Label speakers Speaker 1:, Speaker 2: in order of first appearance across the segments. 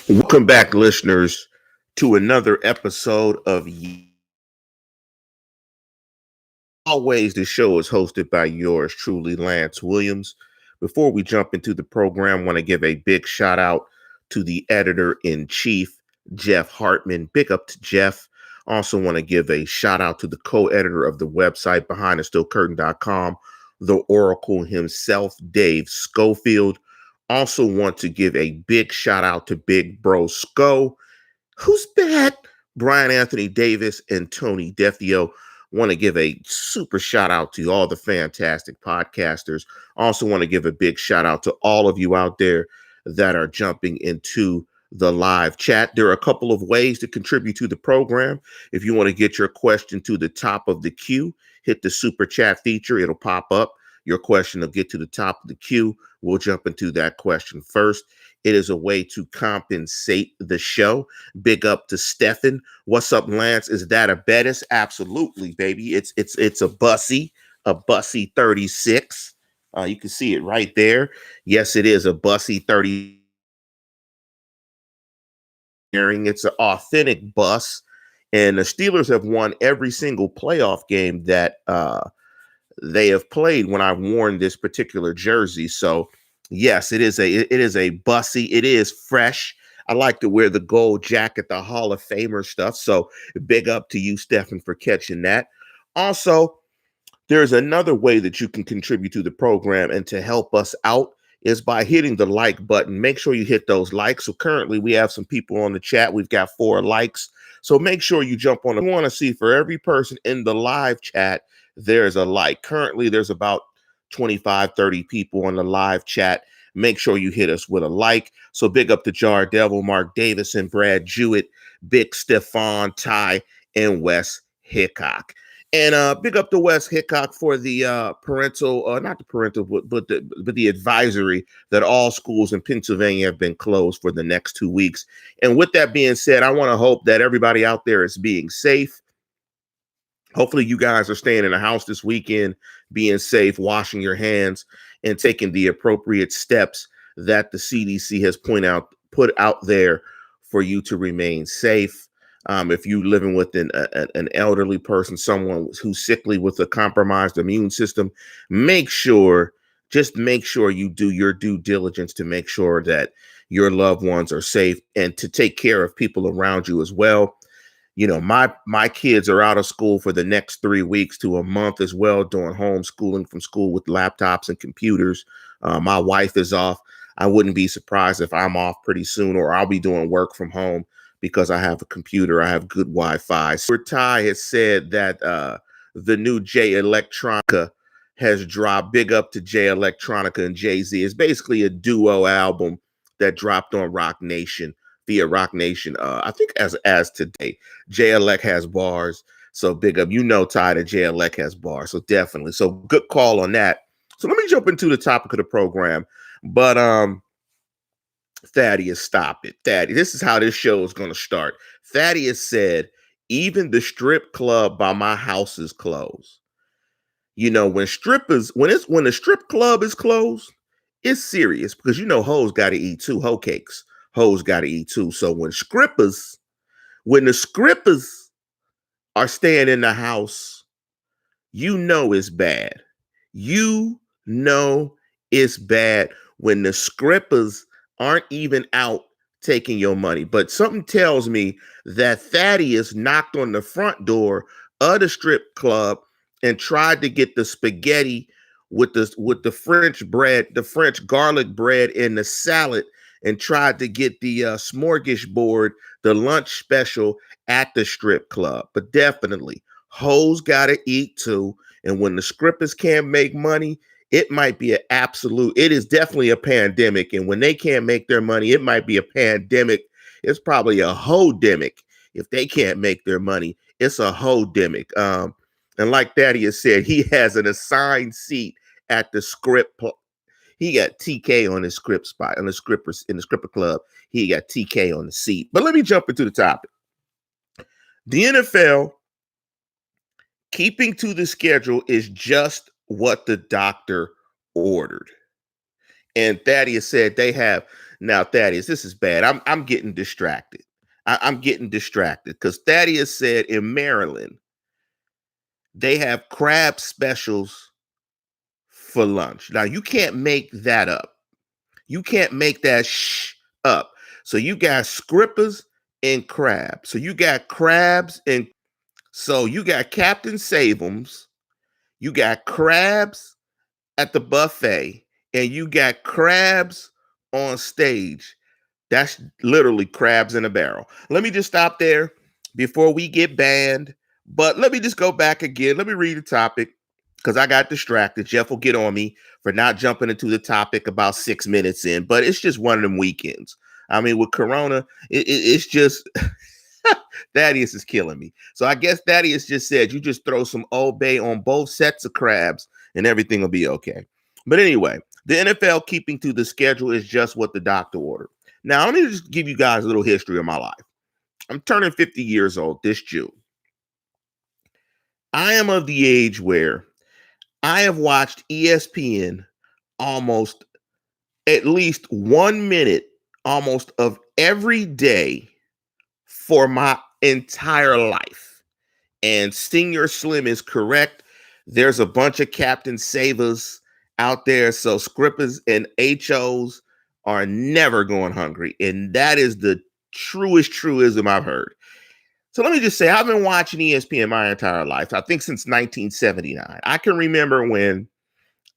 Speaker 1: Welcome back, listeners, to another episode of Always. The show is hosted by yours truly, Lance Williams. Before we jump into the program, I want to give a big shout out to the editor in chief, Jeff Hartman. Big up to Jeff. Also want to give a shout out to the co-editor of the website BehindTheSteelCurtain.com, the Oracle himself, Dave Schofield. Also want to give a big shout out to Big Bro Sco. Who's that? Brian Anthony Davis and Tony Defio. Want to give a super shout out to all the fantastic podcasters. Also want to give a big shout out to all of you out there that are jumping into the live chat. There are a couple of ways to contribute to the program. If you want to get your question to the top of the queue, hit the super chat feature. It'll pop up. Your question will get to the top of the queue. We'll jump into that question first. It is a way to compensate the show. Big up to Stefan. What's up, Lance? Is that a Bettis? Absolutely, baby. It's a Bussy 36. You can see it right there. Yes, it is a Bussy 30. It's an authentic bus, and the Steelers have won every single playoff game that they have played when I've worn this particular jersey. So yes, it is a Bussy. It is fresh. I like to wear the gold jacket, the Hall of Famer stuff. So big up to you, Stefan, for catching that. Also, there's another way that you can contribute to the program and to help us out is by hitting the like button. Make sure you hit those likes. So currently we have some people on the chat. We've got 4 likes. So make sure you jump on. I want to see for every person in the live chat, there's a like. Currently there's about 25, 30 people on the live chat. Make sure you hit us with a like. So big up to Jar Devil, Mark Davison, Brad Jewett, Big Stefan, Ty, and Wes Hickok. And big up to Wes Hickok for the not the parental, but the advisory that all schools in Pennsylvania have been closed for the next 2 weeks. And with that being said, I want to hope that everybody out there is being safe. Hopefully you guys are staying in the house this weekend, being safe, washing your hands, and taking the appropriate steps that the CDC has put out there for you to remain safe. If you're living with an elderly person, someone who's sickly with a compromised immune system, make sure you do your due diligence to make sure that your loved ones are safe and to take care of people around you as well. You know, my kids are out of school for the next 3 weeks to a month as well, doing homeschooling from school with laptops and computers. My wife is off. I wouldn't be surprised if I'm off pretty soon, or I'll be doing work from home because I have a computer. I have good Wi-Fi. So Ty has said that the new J Electronica has dropped. Big up to J Electronica and Jay-Z. It's basically a duo album that dropped on Rock Nation via Rock Nation. I think as today, J Elect has bars. So big up. You know, Ty, that J Elect has bars. So definitely. So good call on that. So let me jump into the topic of the program. But Thaddeus, stop it. Thaddeus, this is how this show is going to start. Thaddeus said, even the strip club by my house is closed. You know, when the strip club is closed, it's serious because you know hoes got to eat too. Hoe cakes. Hoes got to eat too. So when the scrippers are staying in the house, you know it's bad. You know it's bad when the scrippers aren't even out taking your money. But something tells me that Thaddeus knocked on the front door of the strip club and tried to get the spaghetti with the French bread, the French garlic bread, and the salad, and tried to get the smorgasbord, the lunch special at the strip club. But definitely, hoes gotta eat too. And when the strippers can't make money, it is definitely a pandemic. And when they can't make their money, it might be a pandemic. It's probably a ho-demic. If they can't make their money, it's a ho-demic. And like Thaddeus said, he has an assigned seat at the he got TK on his script spot, on the scrippers in the scripper club. He got TK on the seat. But let me jump into the topic. The NFL keeping to the schedule is just what the doctor ordered. And Thaddeus said they have now. Thaddeus, this is bad. I'm getting distracted. I'm getting distracted because Thaddeus said in Maryland they have crab specials for lunch. Now you can't make that up. You can't make that up. So you got scrippers and crabs. So you got crabs and so you got Captain Save'ems. You got crabs at the buffet, and you got crabs on stage. That's literally crabs in a barrel. Let me just stop there before we get banned. But let me just go back again. Let me read the topic because I got distracted. Jeff will get on me for not jumping into the topic about 6 minutes in, but it's just one of them weekends. I mean, with Corona, it's just Thaddeus is killing me. So I guess Thaddeus just said you just throw some Old Bay on both sets of crabs and everything will be okay. But anyway, the NFL keeping to the schedule is just what the doctor ordered. Now, let me just give you guys a little history of my life. I'm turning 50 years old this June. I am of the age where I have watched ESPN almost at least 1 minute almost of every day for my entire life. And Senior Slim is correct. There's a bunch of Captain Savers out there. So Scrippers and HOs are never going hungry. And that is the truest truism I've heard. So let me just say, I've been watching ESPN my entire life. I think since 1979. I can remember when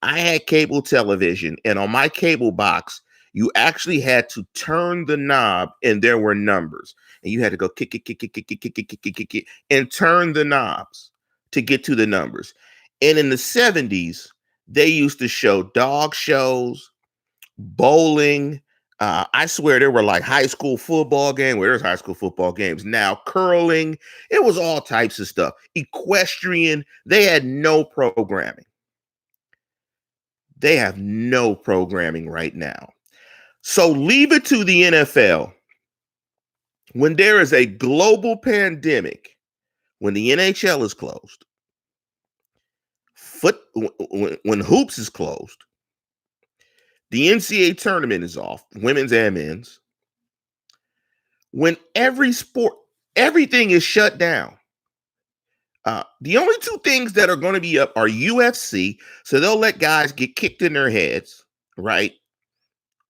Speaker 1: I had cable television, and on my cable box, you actually had to turn the knob and there were numbers. And you had to go kick, and turn the knobs to get to the numbers. And in the 70s, they used to show dog shows, bowling. I swear there were like high school football games. Where there's high school football games now, curling. It was all types of stuff. Equestrian. They had no programming. They have no programming right now. So leave it to the NFL. When there is a global pandemic, when the NHL is closed, when hoops is closed, the NCAA tournament is off, women's and men's. When every sport, everything is shut down. The only two things that are going to be up are UFC, so they'll let guys get kicked in their heads, right?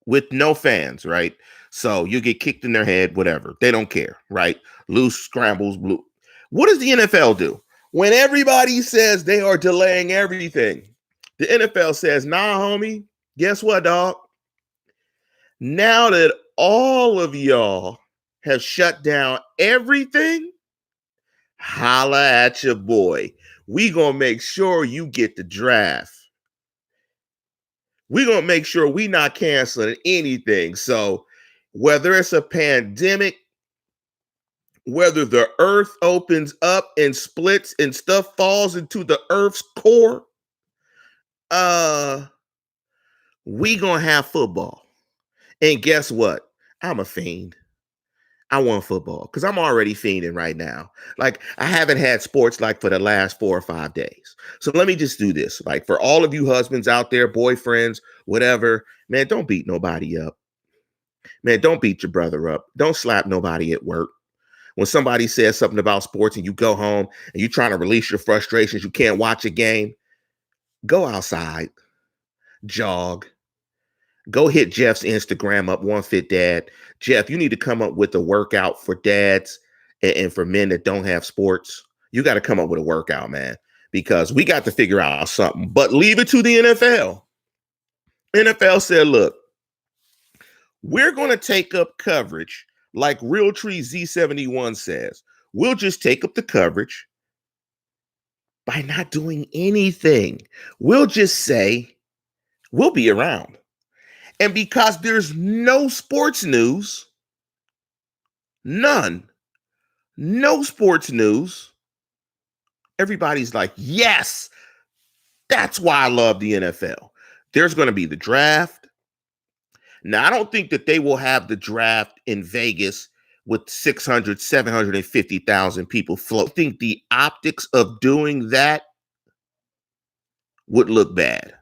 Speaker 1: With no fans, right? So you get kicked in their head, whatever. They don't care, right? Loose scrambles, blue. What does the NFL do? When everybody says they are delaying everything, the NFL says, nah, homie, guess what, dog? Now that all of y'all have shut down everything, holla at your boy. We gonna make sure you get the draft. We gonna make sure we not canceling anything. So whether it's a pandemic, whether the earth opens up and splits and stuff falls into the earth's core, we gonna have football. And guess what? I'm a fiend. I want football because I'm already fiending right now. Like, I haven't had sports like for the last 4 or 5 days. So let me just do this. Like, for all of you husbands out there, boyfriends, whatever, man, don't beat nobody up. Man, don't beat your brother up. Don't slap nobody at work. When somebody says something about sports and you go home and you're trying to release your frustrations, you can't watch a game, go outside, jog. Go hit Jeff's Instagram up, One Fit Dad. Jeff, you need to come up with a workout for dads and for men that don't have sports. You got to come up with a workout, man, because we got to figure out something. But leave it to the NFL. NFL said, look, we're going to take up coverage like Realtree Z71 says. We'll just take up the coverage by not doing anything. We'll just say we'll be around. And because there's no sports news, no sports news, everybody's like, yes, that's why I love the NFL. There's going to be the draft. Now, I don't think that they will have the draft in Vegas with 600, 750,000 people float. I think the optics of doing that would look bad.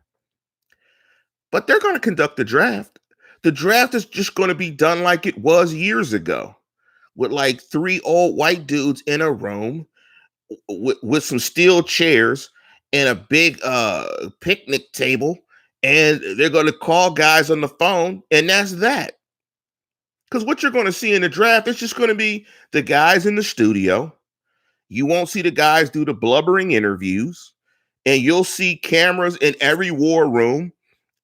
Speaker 1: but they're going to conduct the draft. The draft is just going to be done like it was years ago, with like three old white dudes in a room with some steel chairs and a big picnic table, and they're going to call guys on the phone, and that's that. Because what you're going to see in the draft is just going to be the guys in the studio. You won't see the guys do the blubbering interviews, and you'll see cameras in every war room,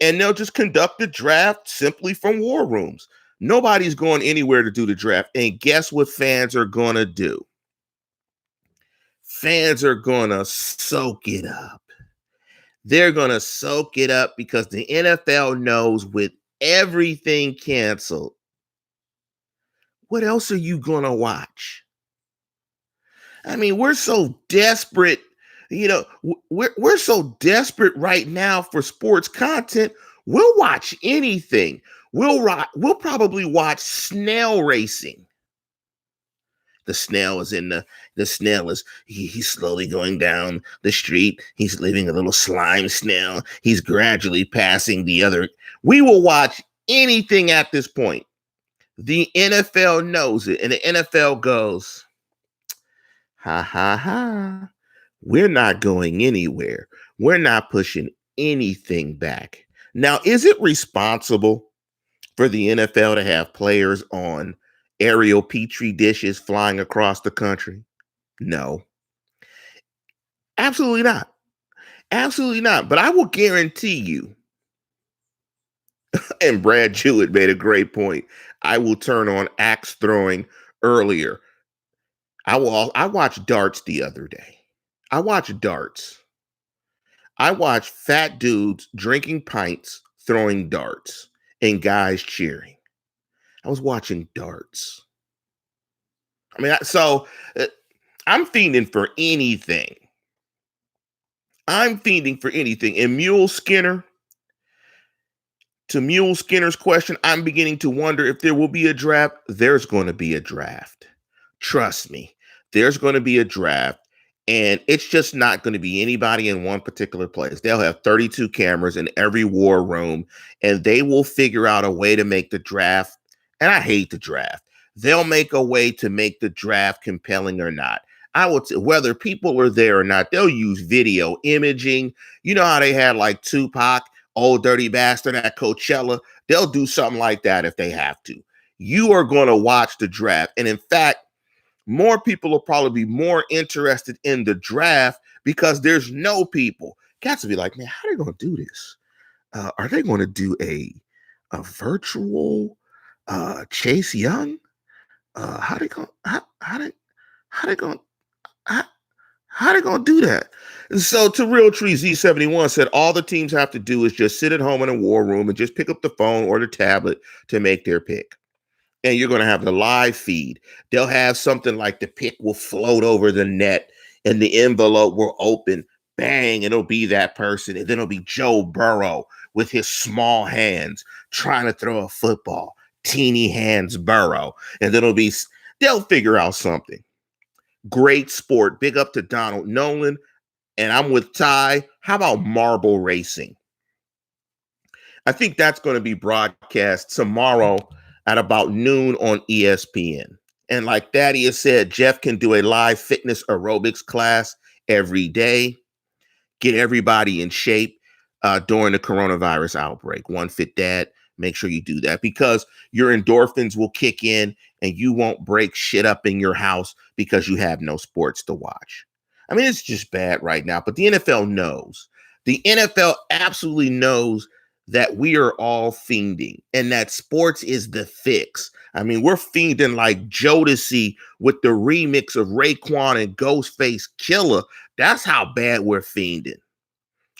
Speaker 1: and they'll just conduct the draft simply from war rooms. Nobody's going anywhere to do the draft. And guess what fans are going to do? Fans are going to soak it up. They're going to soak it up because the NFL knows with everything canceled, what else are you going to watch? I mean, we're so desperate. We're so desperate right now for sports content. We'll watch anything. We'll probably watch snail racing. The snail is he's slowly going down the street. He's living a little slime snail. He's gradually passing the other. We will watch anything at this point. The NFL knows it, and the NFL goes, ha ha ha. We're not going anywhere. We're not pushing anything back. Now, is it responsible for the NFL to have players on aerial petri dishes flying across the country? No. Absolutely not. Absolutely not. But I will guarantee you, and Brad Jewett made a great point, I will turn on axe throwing earlier. I watched darts the other day. I watched darts. I watched fat dudes drinking pints, throwing darts, and guys cheering. I was watching darts. I mean, I'm fiending for anything. I'm fiending for anything. And to Mule Skinner's question, I'm beginning to wonder if there will be a draft. There's going to be a draft. Trust me, there's going to be a draft. And it's just not going to be anybody in one particular place. They'll have 32 cameras in every war room, and they will figure out a way to make the draft. And I hate the draft. They'll make a way to make the draft compelling or not. Whether people are there or not, they'll use video imaging. You know how they had like Tupac, Old Dirty Bastard at Coachella? They'll do something like that if they have to. You are going to watch the draft. And in fact, more people will probably be more interested in the draft because there's no people. Cats will be like, man, how are they going to do this? Are they going to do a virtual Chase Young? How they going to do that? And so to Real Tree Z71 said all the teams have to do is just sit at home in a war room and just pick up the phone or the tablet to make their pick. And you're going to have the live feed. They'll have something like the pick will float over the net and the envelope will open. Bang, it'll be that person. And then it'll be Joe Burrow with his small hands trying to throw a football. Teeny hands Burrow. And then they'll figure out something. Great sport. Big up to Donald Nolan. And I'm with Ty. How about marble racing? I think that's going to be broadcast tomorrow at about noon on ESPN. And like Thaddeus said, Jeff can do a live fitness aerobics class every day, get everybody in shape during the coronavirus outbreak. One Fit Dad, make sure you do that because your endorphins will kick in and you won't break shit up in your house because you have no sports to watch. I mean, it's just bad right now, but the NFL knows. The NFL absolutely knows that we are all fiending and that sports is the fix. I mean, we're fiending like Jodeci with the remix of Raekwon and Ghostface Killer. That's how bad we're fiending.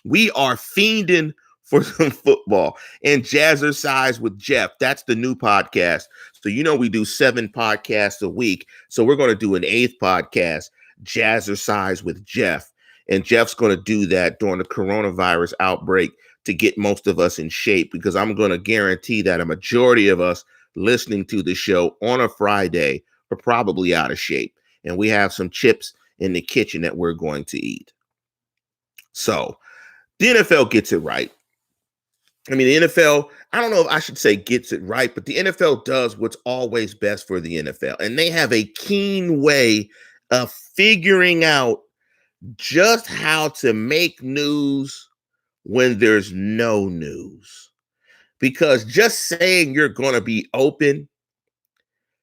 Speaker 1: We are fiending for some football. And Jazzercise with Jeff, that's the new podcast. So we do 7 podcasts a week. So we're going to do an 8th podcast, Jazzercise with Jeff. And Jeff's going to do that during the coronavirus outbreak to get most of us in shape, because I'm going to guarantee that a majority of us listening to the show on a Friday are probably out of shape. And we have some chips in the kitchen that we're going to eat. So the NFL gets it right. I mean, the NFL, I don't know if I should say gets it right, but the NFL does what's always best for the NFL. And they have a keen way of figuring out just how to make news when there's no news. Because just saying you're going to be open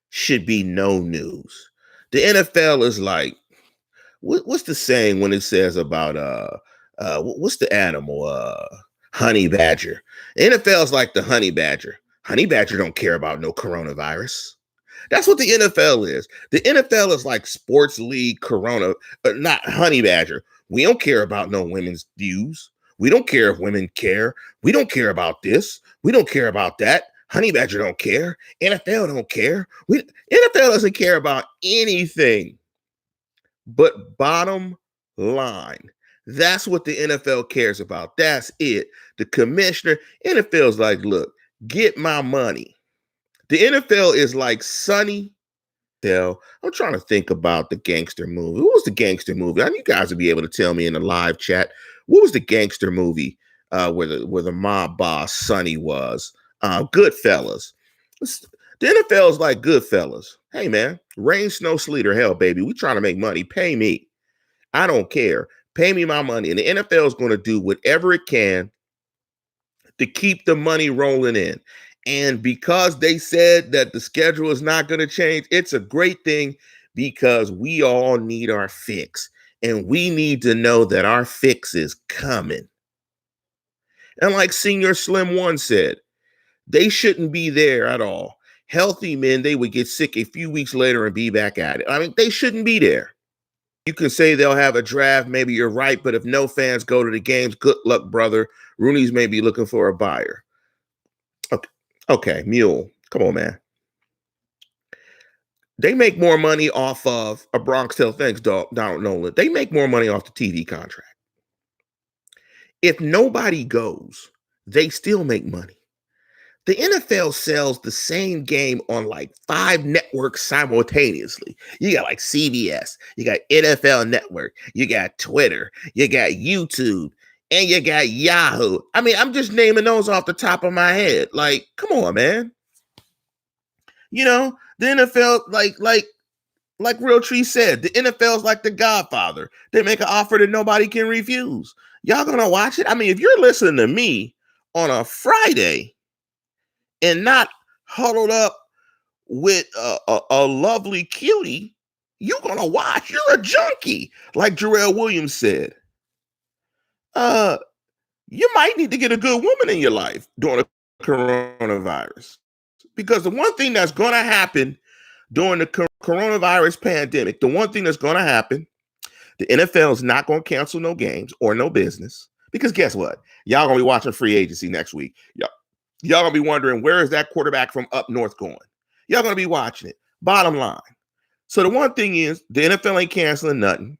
Speaker 1: should be no news. The NFL is like, what's the saying when it says about what's the animal? Honey badger. NFL is like the honey badger. Honey badger don't care about no coronavirus. That's what the NFL is. The NFL is like sports league corona, but not honey badger. We don't care about no women's views. We don't care if women care. We don't care about this. We don't care about that. Honey badger don't care. NFL don't care. NFL doesn't care about anything. But bottom line, that's what the NFL cares about. That's it. The commissioner, NFL's like, look, get my money. The NFL is like Sunny. I'm trying to think about the gangster movie. What was the gangster movie? I know you guys will be able to tell me in the live chat. What was the gangster movie where the mob boss Sonny was? Goodfellas. The NFL is like Goodfellas. Hey, man, rain, snow, sleet, or hell, baby. We trying to make money. Pay me. I don't care. Pay me my money. And the NFL is going to do whatever it can to keep the money rolling in. And because they said that the schedule is not going to change, it's a great thing because we all need our fix. And we need to know that our fix is coming. And like Senior Slim One said, they shouldn't be there at all. Healthy men, they would get sick a few weeks later and be back at it. I mean, they shouldn't be there. You can say they'll have a draft. Maybe you're right. But if no fans go to the games, good luck, brother. Rooney's may be looking for a buyer. Okay, Mule. Come on, man. They make more money off of a Bronx Tale. Thanks, Donald Nolan. They make more money off the TV contract. If nobody goes, they still make money. The NFL sells the same game on like 5 networks simultaneously. You got like CBS, you got NFL Network, you got Twitter, you got YouTube, and you got Yahoo. I mean, I'm just naming those off the top of my head. Like, come on, man. You know, the NFL, like Real Tree said, the NFL is like the Godfather. They make an offer that nobody can refuse. Y'all gonna watch it? I mean, if you're listening to me on a Friday and not huddled up with a lovely cutie, you're going to watch. You're a junkie. Like Jarrell Williams said, you might need to get a good woman in your life during the coronavirus. Because the one thing that's going to happen during the coronavirus pandemic, the one thing that's going to happen, the NFL is not going to cancel no games or no business. Because guess what? Y'all going to be watching free agency next week. Y'all gonna be wondering, where is that quarterback from up north going? Y'all gonna be watching it. Bottom line. So the one thing is, the NFL ain't canceling nothing.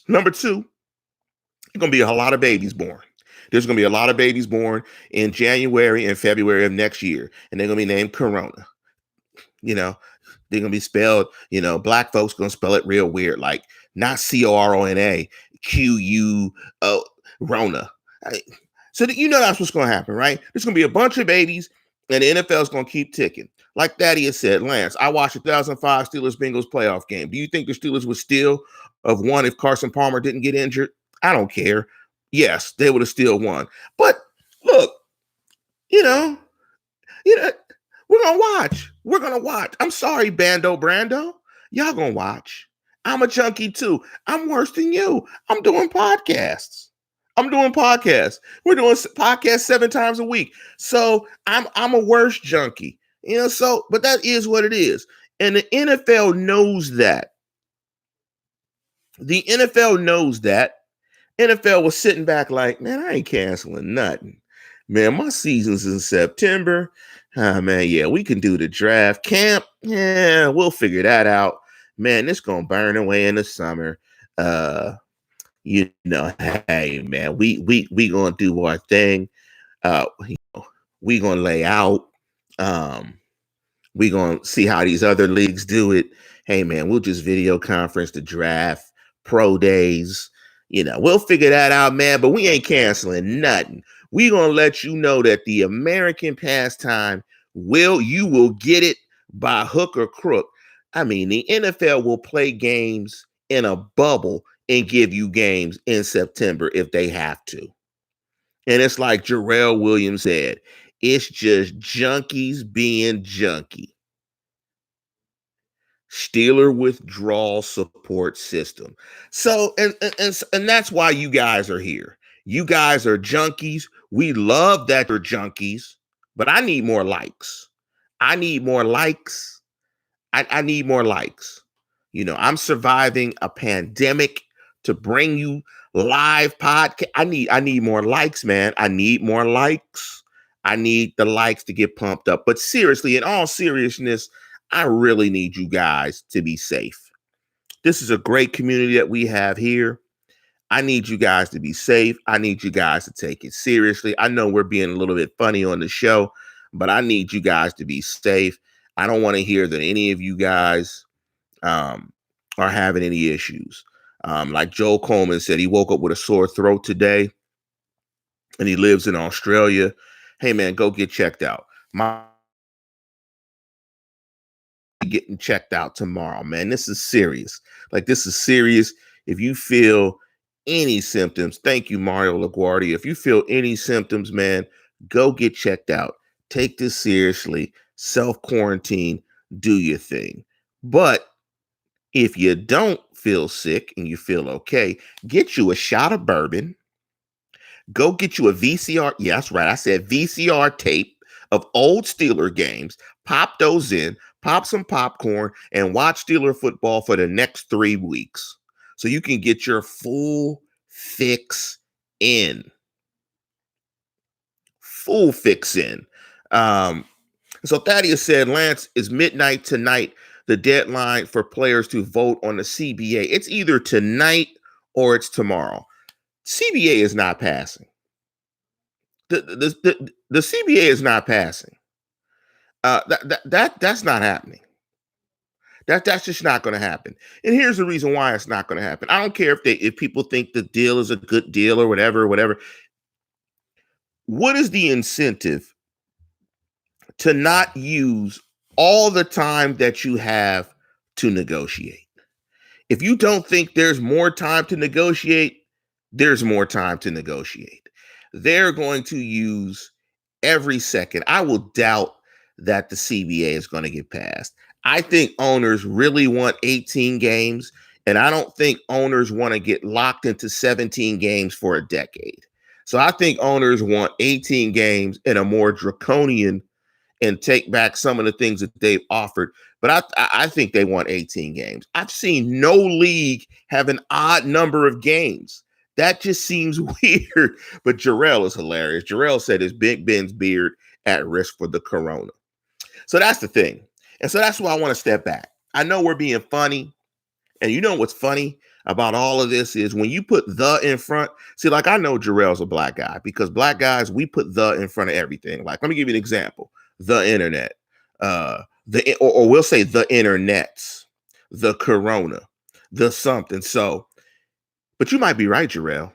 Speaker 1: Number 2, there's gonna be a lot of babies born. There's gonna be a lot of babies born in January and February of next year, and they're gonna be named Corona. You know, they're gonna be spelled, black folks gonna spell it real weird, like not Corona, Rona. So that that's what's going to happen, right? There's going to be a bunch of babies, and the NFL is going to keep ticking. Like Thaddeus said, Lance, I watched the 2005 Steelers-Bengals playoff game. Do you think the Steelers would still have won if Carson Palmer didn't get injured? I don't care. Yes, they would have still won. But look, we're going to watch. We're going to watch. I'm sorry, Brando. Y'all going to watch. I'm a junkie too. I'm worse than you. I'm doing podcasts. We're doing podcasts 7 times a week. So I'm a worse junkie, but that is what it is. And the NFL knows that. The NFL knows that. NFL was sitting back like, man, I ain't canceling nothing. Man, my season's in September. Man, yeah, we can do the draft. Camp, yeah, we'll figure that out. Man, it's going to burn away in the summer. Hey man, we gonna do our thing. We gonna lay out. We gonna see how these other leagues do it. Hey man, we'll just video conference the draft, pro days. We'll figure that out, man. But we ain't canceling nothing. We're going to let you know that the American pastime you will get it by hook or crook. I mean, the NFL will play games in a bubble and give you games in September if they have to. And it's like Jarrell Williams said, it's just junkies being junky. Steeler withdrawal support system. So, and that's why you guys are here. You guys are junkies. We love that you're junkies, but I need more likes. I need more likes. I need more likes. You know, I'm surviving a pandemic to bring you live podcast. I need more likes, man. I need more likes. I need the likes to get pumped up. But seriously, in all seriousness, I really need you guys to be safe. This is a great community that we have here. I need you guys to be safe. I need you guys to take it seriously. I know we're being a little bit funny on the show, but I need you guys to be safe. I don't want to hear that any of you guys are having any issues. Like Joel Coleman said, he woke up with a sore throat today and he lives in Australia. Hey, man, go get checked out. Getting checked out tomorrow, man. This is serious. Like, this is serious. If you feel any symptoms, thank you, Mario LaGuardia. If you feel any symptoms, man, go get checked out. Take this seriously. Self-quarantine. Do your thing. But if you don't feel sick and you feel okay, get you a shot of bourbon. Go get you a VCR. Yeah, that's right. I said VCR tape of old Steeler games. Pop those in, pop some popcorn, and watch Steeler football for the next 3 weeks so you can get your full fix in. Full fix in. So Thaddeus said, Lance, is midnight tonight the deadline for players to vote on the CBA? It's either tonight or it's tomorrow. CBA is not passing. The CBA is not passing. That's not happening. That's just not going to happen. And here's the reason why it's not going to happen. I don't care if people think the deal is a good deal or whatever. What is the incentive to not use all the time that you have to negotiate? If you don't think there's more time to negotiate, there's more time to negotiate. They're going to use every second. I will doubt that the CBA is going to get passed. I think owners really want 18 games, and I don't think owners want to get locked into 17 games for a decade. So I think owners want 18 games and a more draconian and take back some of the things that they've offered. But I think they want 18 games. I've seen no league have an odd number of games. That just seems weird. But Jarrell is hilarious. Jarrell said is Big Ben's beard at risk for the corona. So that's the thing. And so that's why I want to step back. I know we're being funny. And you know what's funny about all of this is when you put the in front. See, like I know Jarrell's a black guy because black guys, we put the in front of everything. Like, let me give you an example. The internet, or we'll say the internets, the corona, the something. So, but you might be right, Jarrell.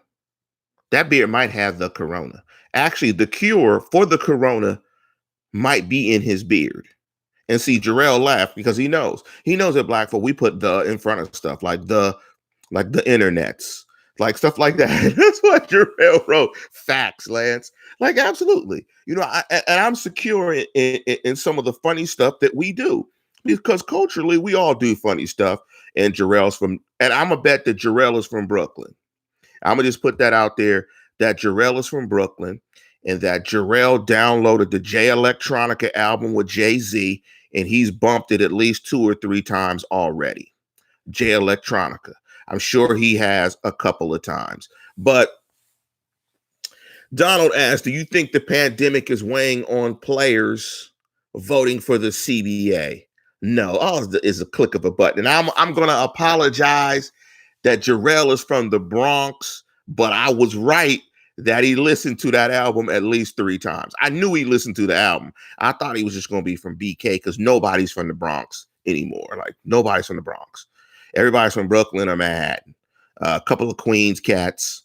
Speaker 1: That beard might have the corona. Actually, the cure for the corona might be in his beard. And see, Jarrell laughed because he knows that black folk, we put the in front of stuff like the internets, like stuff like that. That's what Jarrell wrote. Facts, Lance. Like, absolutely. You know, I'm secure in some of the funny stuff that we do because culturally we all do funny stuff. And I'm gonna bet that Jarrell is from Brooklyn. I'm gonna just put that out there that Jarrell is from Brooklyn and that Jarrell downloaded the Jay Electronica album with Jay-Z and he's bumped it at least 2 or 3 times already. Jay Electronica. I'm sure he has a couple of times. But Donald asked, do you think the pandemic is weighing on players voting for the CBA? No, all is a click of a button. And I'm going to apologize that Jarrell is from the Bronx, but I was right that he listened to that album at least 3 times. I knew he listened to the album. I thought he was just going to be from BK because nobody's from the Bronx anymore. Like, nobody's from the Bronx. Everybody's from Brooklyn or Manhattan. A couple of Queens cats.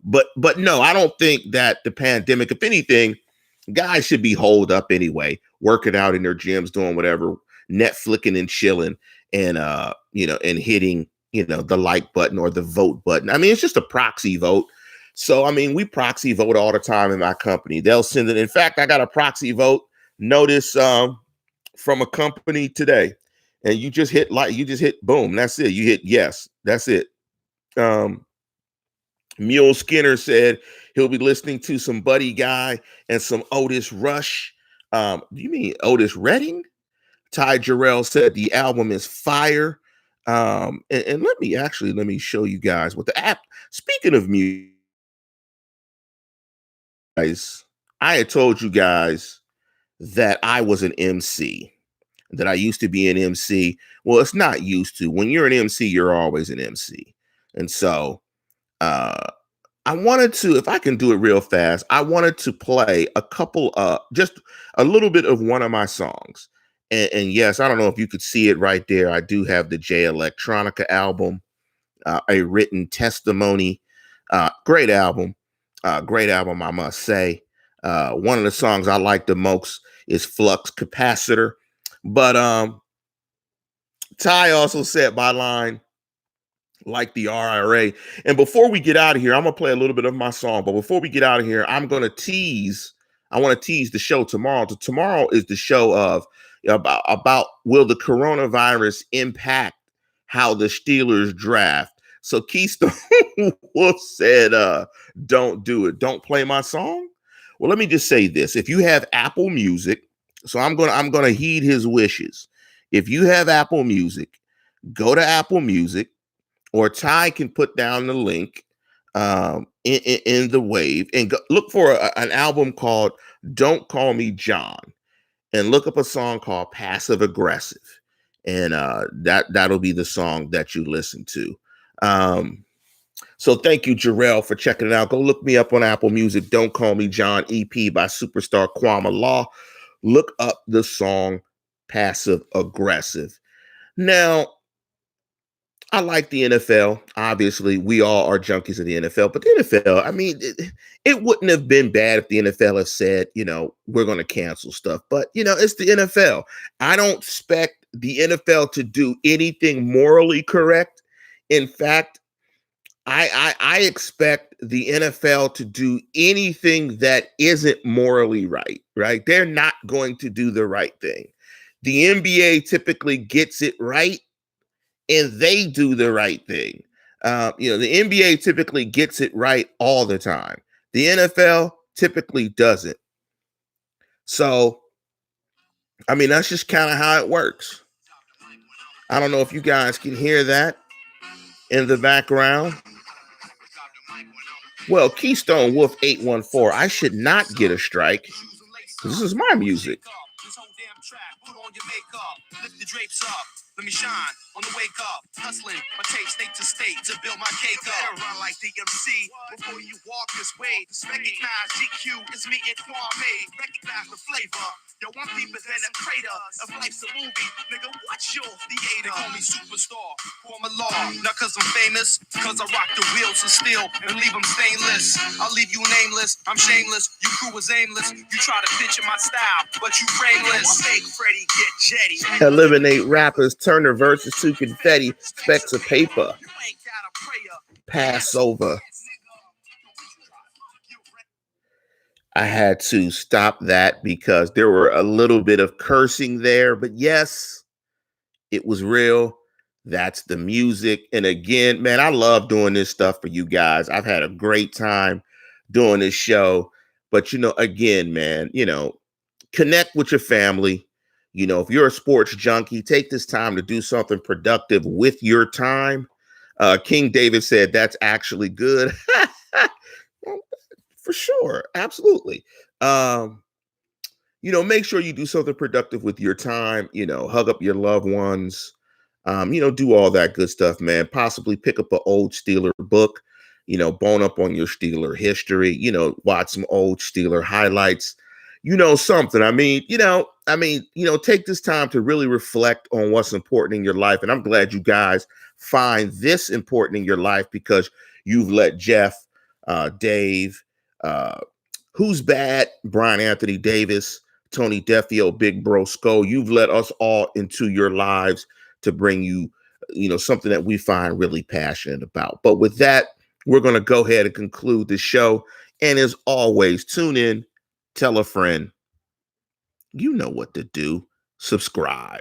Speaker 1: But no, I don't think that the pandemic, if anything, guys should be holed up anyway, working out in their gyms, doing whatever, Netflixing and chilling, and and hitting, the like button or the vote button. I mean, it's just a proxy vote. So I mean, we proxy vote all the time in my company. They'll send it. In fact, I got a proxy vote notice from a company today, and you just hit boom, that's it. You hit yes, that's it. Mule Skinner said he'll be listening to some Buddy Guy and some Otis Rush. Do you mean Otis Redding? Ty Jarrell said the album is fire. And let me show you guys what the app. Speaking of music, guys, I had told you guys that I was an MC, that I used to be an MC. Well, it's not used to. When you're an MC, you're always an MC. And so I wanted to, if I can do it real fast, I wanted to play a couple, just a little bit of one of my songs. And yes, I don't know if you could see it right there. I do have the J Electronica album, A Written Testimony. Great album, I must say. One of the songs I like the most is Flux Capacitor. But Ty also said my line, like the RRA. And before we get out of here, I'm going to play a little bit of my song. But before we get out of here, I want to tease the show tomorrow. Tomorrow is the show of about will the coronavirus impact how the Steelers draft. So Keystone Wolf said, don't do it. Don't play my song. Well, let me just say this. If you have Apple Music, so I'm going to heed his wishes. If you have Apple Music, go to Apple Music, or Ty can put down the link in the wave and look for an album called Don't Call Me John, and look up a song called Passive Aggressive. And that'll be the song that you listen to. So thank you, Jarrell, for checking it out. Go look me up on Apple Music. Don't Call Me John EP by superstar Kwame Law. Look up the song Passive Aggressive. Now, I like the NFL. Obviously, we all are junkies of the NFL, but the NFL, I mean, it wouldn't have been bad if the NFL had said, we're going to cancel stuff. But, it's the NFL. I don't expect the NFL to do anything morally correct. In fact, I expect the NFL to do anything that isn't morally right, right? They're not going to do the right thing. The NBA typically gets it right, and they do the right thing. The NBA typically gets it right all the time. The NFL typically doesn't. So, I mean, that's just kind of how it works. I don't know if you guys can hear that in the background. Well, Keystone Wolf 814, I should not get a strike. This is my music. Lift the drapes up. Let me shine on the wake up. Hustling my tape state to state to build my cake up. Better run like the MC before you walk this way. Just recognize GQ is me and Kwame. Recognize the flavor. Yo, I'm deeper than a crater. If life's a movie, nigga, what's your theater? They call me superstar, Kwame Law. Not cause I'm famous, cause I rock the wheels of steel and leave them stainless. I'll leave you nameless, I'm shameless. You crew is aimless. You try to picture my style, but you frameless. Make Freddie get jetty. Eliminate rappers, turn their verses to confetti, specks of paper, Passover. I had to stop that because there were a little bit of cursing there, but yes, it was real. That's the music. And again, man, I love doing this stuff for you guys. I've had a great time doing this show, but again, man, connect with your family. If you're a sports junkie, take this time to do something productive with your time. King David said that's actually good. For sure. Absolutely. Make sure you do something productive with your time, hug up your loved ones, do all that good stuff, man. Possibly pick up an old Steeler book, bone up on your Steeler history, watch some old Steeler highlights, something. Take this time to really reflect on what's important in your life. And I'm glad you guys find this important in your life because you've let Jeff Dave, Who's Bad, Brian Anthony Davis, Tony Defio, Big Bro Skull. You've let us all into your lives to bring you, something that we find really passionate about. But with that, we're going to go ahead and conclude the show. And as always, tune in, tell a friend. You know what to do. Subscribe.